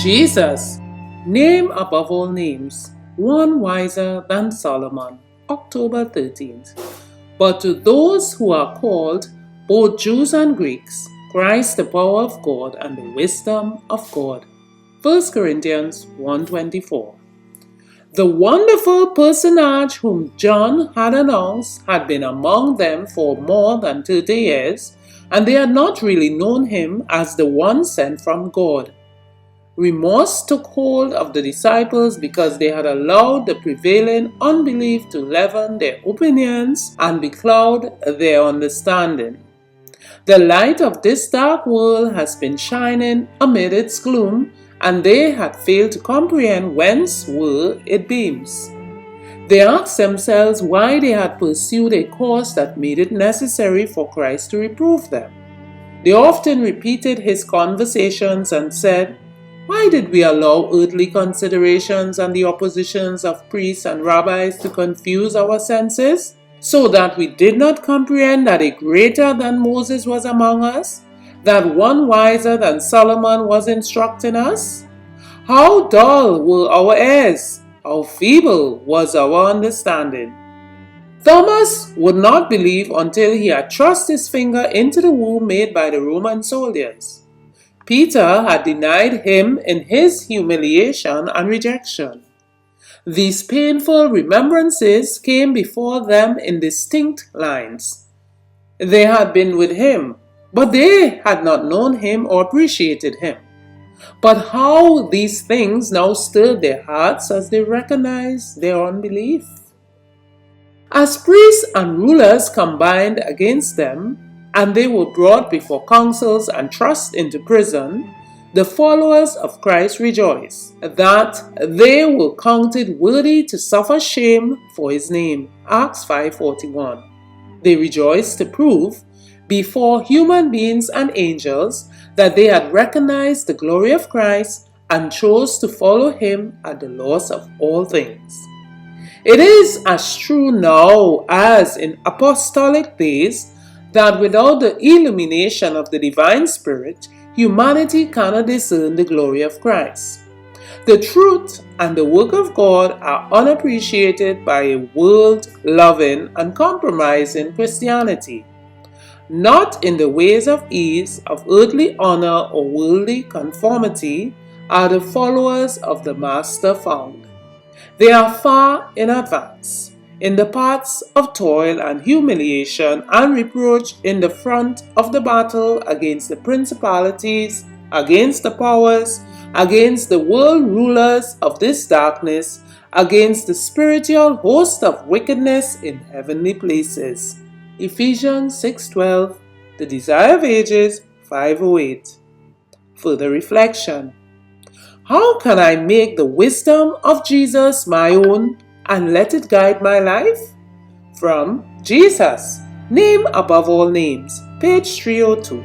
Jesus, name above all names, one wiser than Solomon. October 13th. But to those who are called, both Jews and Greeks, Christ the power of God and the wisdom of God. 1 Corinthians 1:24. The wonderful personage whom John had announced had been among them for more than 30 years, and they had not really known him as the one sent from God. Remorse took hold of the disciples because they had allowed the prevailing unbelief to leaven their opinions and becloud their understanding. The light of this dark world has been shining amid its gloom, and they had failed to comprehend whence were its beams. They asked themselves why they had pursued a course that made it necessary for Christ to reprove them. They often repeated his conversations and said, "Why did we allow earthly considerations and the oppositions of priests and rabbis to confuse our senses, so that we did not comprehend that a greater than Moses was among us, that one wiser than Solomon was instructing us? How dull were our ears, how feeble was our understanding." Thomas would not believe until he had thrust his finger into the wound made by the Roman soldiers. Peter had denied him in his humiliation and rejection. These painful remembrances came before them in distinct lines. They had been with him, but they had not known him or appreciated him. But how these things now stirred their hearts as they recognized their unbelief. As priests and rulers combined against them, and they were brought before councils and thrust into prison, the followers of Christ rejoiced that they were counted worthy to suffer shame for his name. Acts 5:41. They rejoiced to prove before human beings and angels that they had recognized the glory of Christ and chose to follow him at the loss of all things. It is as true now as in apostolic days that without the illumination of the divine Spirit, humanity cannot discern the glory of Christ. The truth and the work of God are unappreciated by a world-loving and compromising Christianity. Not in the ways of ease, of earthly honor or worldly conformity are the followers of the Master found. They are far in advance in the paths of toil and humiliation and reproach in the front of the battle against the principalities, against the powers, against the world rulers of this darkness, against the spiritual host of wickedness in heavenly places. Ephesians 6:12, The Desire of Ages 5:08. Further reflection. How can I make the wisdom of Jesus my own and let it guide my life? From Jesus, Name Above All Names, page 302.